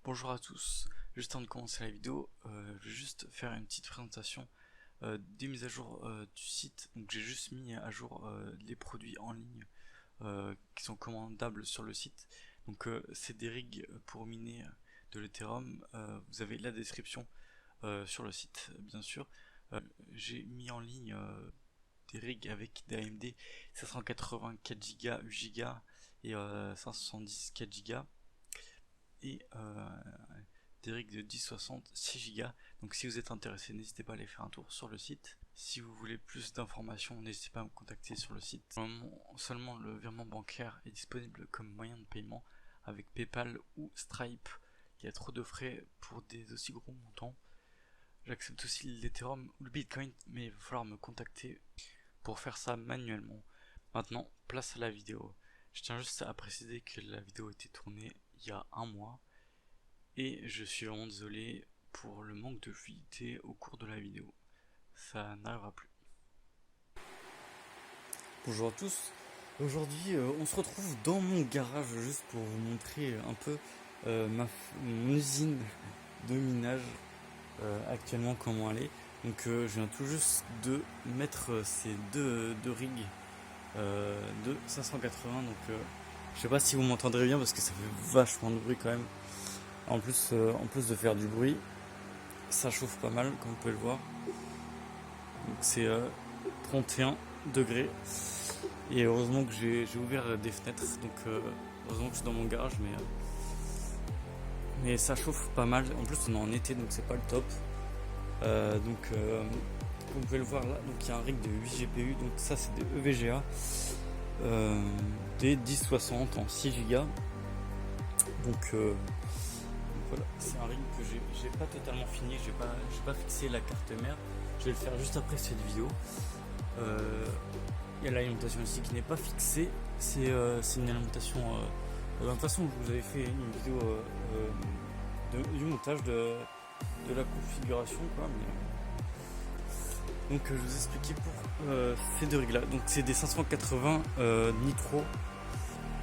Bonjour à tous, juste avant de commencer la vidéo, je vais juste faire une petite présentation des mises à jour du site. Donc j'ai juste mis à jour les produits en ligne qui sont commandables sur le site. Donc c'est des rigs pour miner de l'Ethereum. Vous avez la description sur le site bien sûr. J'ai mis en ligne des rigs avec des AMD 584 Go, 8 Go et 570 4 Go et des rigs de 1060 6 Go. Donc si vous êtes intéressé, n'hésitez pas à aller faire un tour sur le site. Si vous voulez plus d'informations, n'hésitez pas à me contacter sur le site. Pour le moment, seulement le virement bancaire est disponible comme moyen de paiement avec PayPal ou Stripe. Il y a trop de frais pour des aussi gros montants. J'accepte aussi l'Ethereum ou le Bitcoin, mais il va falloir me contacter pour faire ça manuellement. Maintenant, place à la vidéo. Je tiens juste à préciser que la vidéo a été tournée il y a un mois et je suis vraiment désolé pour le manque de fluidité au cours de la vidéo. Ça n'arrivera plus. Bonjour à tous. Aujourd'hui, on se retrouve dans mon garage juste pour vous montrer un peu mon usine de minage actuellement comment elle est. Donc je viens tout juste de mettre ces deux rigs de 580. Donc je sais pas si vous m'entendrez bien parce que ça fait vachement de bruit quand même. En plus de faire du bruit, ça chauffe pas mal comme vous pouvez le voir. Donc c'est 31 degrés. Et heureusement que j'ai ouvert des fenêtres. Donc heureusement que je suis dans mon garage, mais ça chauffe pas mal. En plus on est en été donc c'est pas le top. Comme vous pouvez le voir là, donc il y a un rig de 8 GPU. Donc ça c'est des EVGA. Des 1060 en 6 Go. Donc voilà, c'est un rig que j'ai pas totalement fini, j'ai pas fixé la carte mère, je vais le faire juste après cette vidéo. Il y a l'alimentation ici qui n'est pas fixée, c'est une alimentation. De toute façon, je vous avais fait une vidéo du montage de la configuration, quoi, donc je vous expliquais pour ces deux rigs là. Donc c'est des 580 Nitro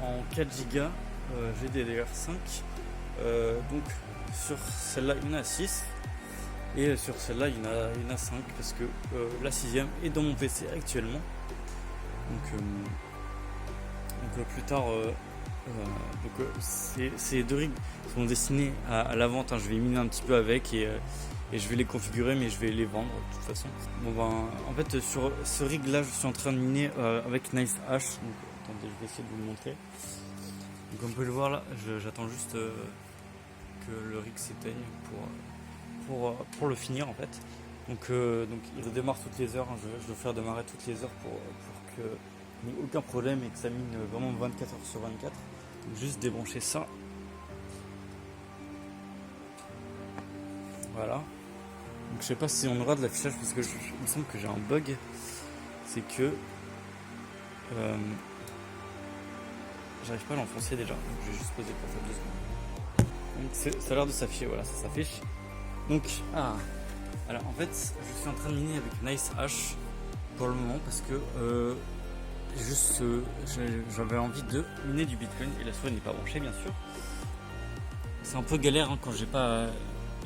en 4 Go GDDR5. Donc sur celle-là il y en a 6 et sur celle-là il y en a 5 parce que la 6ème est dans mon PC actuellement. Donc plus tard ces deux rigs sont destinés à la vente, hein. Je vais miner un petit peu avec et je vais les configurer, mais je vais les vendre de toute façon. En fait sur ce rig là je suis en train de miner avec Nice Hash. Donc attendez, je vais essayer de vous le montrer. Donc comme vous pouvez le voir là, j'attends juste que le rig s'éteigne pour le finir en fait. Donc il redémarre toutes les heures, hein. Je dois faire démarrer toutes les heures pour qu'il n'y ait aucun problème et que ça mine vraiment 24 heures sur 24. Donc juste débrancher ça. Voilà. Donc je sais pas si on aura de l'affichage parce que il me semble que j'ai un bug. C'est que j'arrive pas à l'enfoncer déjà. Donc je vais juste poser pour ça 2 secondes. Donc ça a l'air de s'afficher, voilà, ça s'affiche. Donc alors en fait je suis en train de miner avec Nice Hash pour le moment parce que j'avais envie de miner du Bitcoin et la souris n'est pas branchée bien sûr. C'est un peu galère, hein, quand j'ai pas.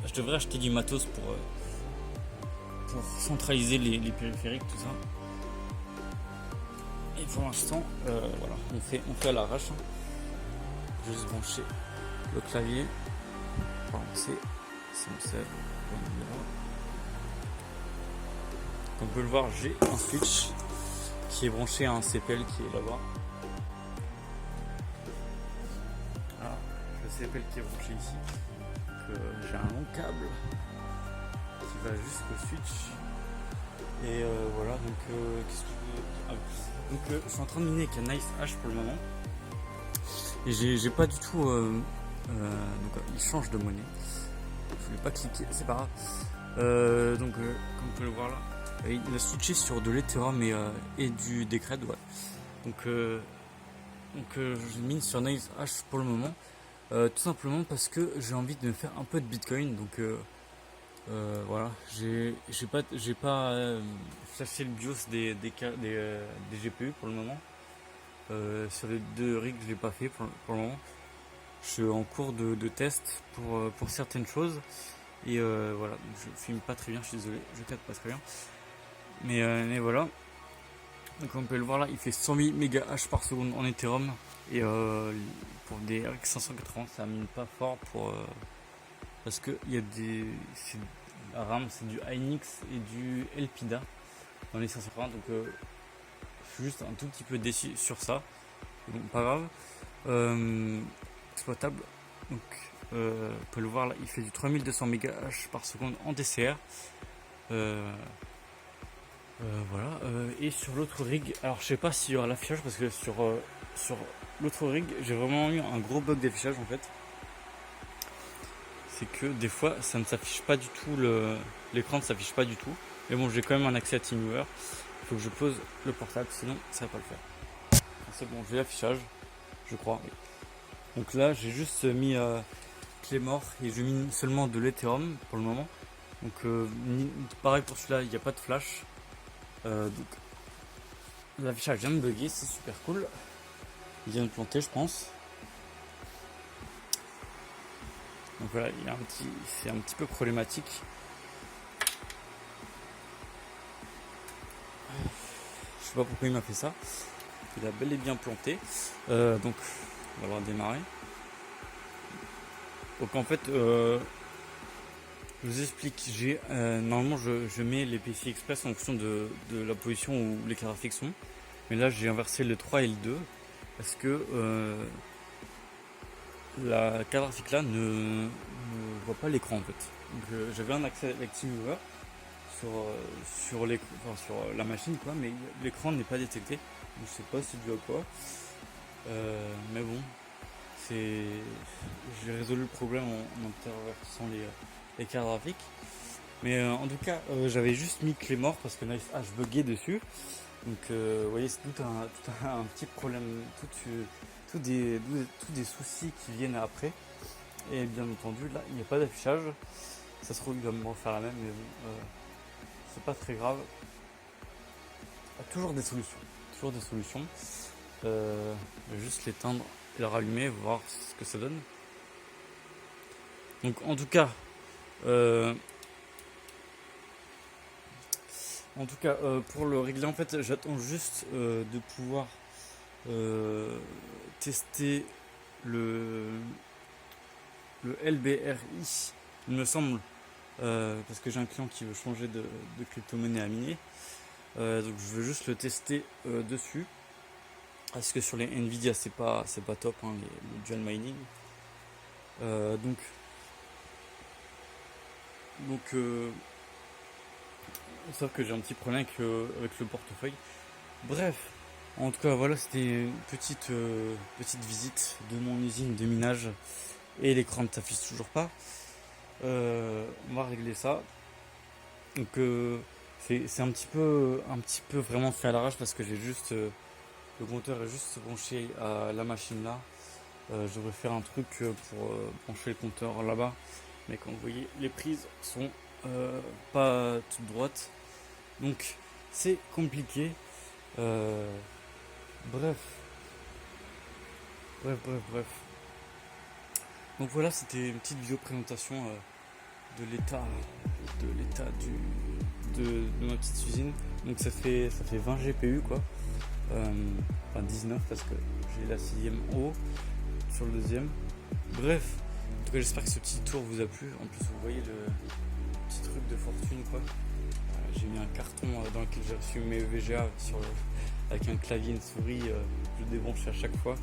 Je devrais acheter du matos pour centraliser les périphériques, tout ça. Et pour l'instant, voilà, on fait à l'arrache. Hein. Juste brancher le clavier. Pour lancer. Si on sait. Comme on peut le voir, j'ai un switch qui est branché à un CPL qui est là-bas. Voilà, le CPL qui est branché ici. Donc j'ai un long câble qui va jusqu'au switch. Et voilà, donc qu'est-ce que je veux dire ? Donc je suis en train de miner avec un Nice Hash pour le moment. Et j'ai pas du tout. Donc il change de monnaie. Je voulais pas cliquer, c'est pas grave. Donc comme vous pouvez le voir là, il a switché sur de l'Ethereum et du Decred, ouais. Donc je mine sur Nice Hash pour le moment. Tout simplement parce que j'ai envie de me faire un peu de Bitcoin. Donc voilà, j'ai pas flashé le BIOS des GPU pour le moment. Sur les deux rigs je l'ai pas fait pour le moment. je suis en cours de test pour certaines choses. Et voilà, je filme pas très bien, je suis désolé, je capte pas très bien. Mais voilà. Donc on peut le voir là, il fait 108 MHz par seconde en Ethereum. Et pour des RX 580, ça mine pas fort parce que il y a la RAM, c'est du Hynix et du Elpida dans les 580. Donc je suis juste un tout petit peu déçu sur ça. Donc pas grave. Exploitable. Donc on peut le voir là, il fait du 3200 MHz par seconde en DCR. Voilà. Et sur l'autre rig, alors je sais pas s'il y aura l'affichage parce que sur l'autre rig, j'ai vraiment eu un gros bug d'affichage en fait. C'est que des fois ça ne s'affiche pas du tout, l'écran ne s'affiche pas du tout. Mais bon, j'ai quand même un accès à TeamViewer. Il faut que je pose le portable, sinon ça va pas le faire. C'est bon, j'ai l'affichage, je crois. Donc là, j'ai juste mis clé mort et je mine seulement de l'Ethereum pour le moment. Donc pareil pour celui-là, il n'y a pas de flash. Donc l'affichage vient de bugger, c'est super cool. Il vient de planter, je pense. Donc voilà, c'est un petit peu problématique. Je sais pas pourquoi il m'a fait ça. Il a bel et bien planté. Donc on va démarrer. Donc en fait, je vous explique. Normalement, je mets les PCI Express en fonction de la position où les cartes graphiques sont. Mais là, j'ai inversé le 3 et le 2 parce que la carte graphique là ne voit pas l'écran en fait. Donc j'avais un accès avec TeamViewer sur la machine quoi, mais l'écran n'est pas détecté. Je sais pas c'est dû à quoi. Mais bon, j'ai résolu le problème en intervertissant les cartes graphiques. Mais en tout cas, j'avais juste mis clé mort parce que NiceHash buguait dessus. Donc vous voyez, c'est tout un petit problème, tous des soucis qui viennent après. Et bien entendu, là, il n'y a pas d'affichage. Ça se trouve, il va me refaire la même, mais bon, c'est pas très grave. Il y a toujours des solutions. Toujours des solutions. Je vais juste l'éteindre et le rallumer, voir ce que ça donne. Donc en tout cas, pour le régler, en fait, j'attends juste de pouvoir tester le LBRI, il me semble, parce que j'ai un client qui veut changer de crypto-monnaie à miner. Donc je veux juste le tester dessus. Parce que sur les Nvidia c'est pas top hein, les dual mining. Sauf que j'ai un petit problème avec le portefeuille. Bref, en tout cas voilà, c'était une petite visite de mon usine de minage. Et l'écran ne s'affiche toujours pas. On va régler ça. Donc c'est un petit peu vraiment fait à l'arrache parce que j'ai juste le compteur est juste branché à la machine là. Je devrais faire un truc pour brancher le compteur là-bas. Mais comme vous voyez, les prises sont pas toutes droites. Donc c'est compliqué. Bref. Donc voilà, c'était une petite vidéo présentation de l'état de ma petite usine. Donc ça fait 20 GPU quoi. Enfin 19 parce que j'ai la 6ème en haut sur le deuxième. Bref, en tout cas j'espère que ce petit tour vous a plu. En plus vous voyez le petit truc de fortune quoi. J'ai mis un carton dans lequel j'ai reçu mes VGA avec un clavier et une souris. Je débranche à chaque fois.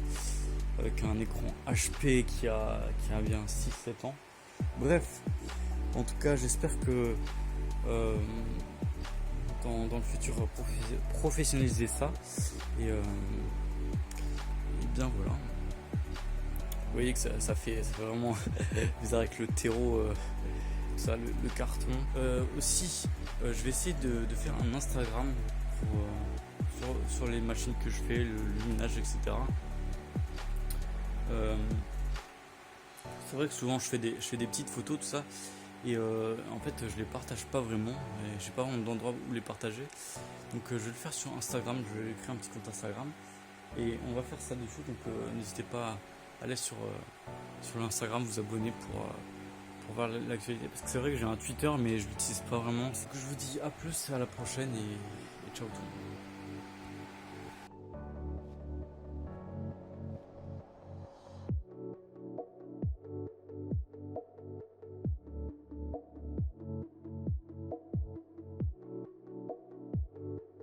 Avec un écran HP qui a bien 6-7 ans. Bref, en tout cas j'espère que dans le futur professionnaliser ça et bien voilà. Vous voyez que ça fait vraiment bizarre avec le terreau, tout ça, le carton. Aussi, je vais essayer de faire un Instagram sur les machines que je fais, le minage, etc. C'est vrai que souvent je fais des petites photos tout ça et en fait je les partage pas vraiment et j'ai pas vraiment d'endroit où les partager, donc je vais le faire sur Instagram. Je vais créer un petit compte Instagram et on va faire ça dessus, donc n'hésitez pas allez sur l'Instagram, vous abonner pour voir l'actualité. Parce que c'est vrai que j'ai un Twitter, mais je l'utilise pas vraiment. Donc je vous dis à plus, à la prochaine et ciao tout le monde.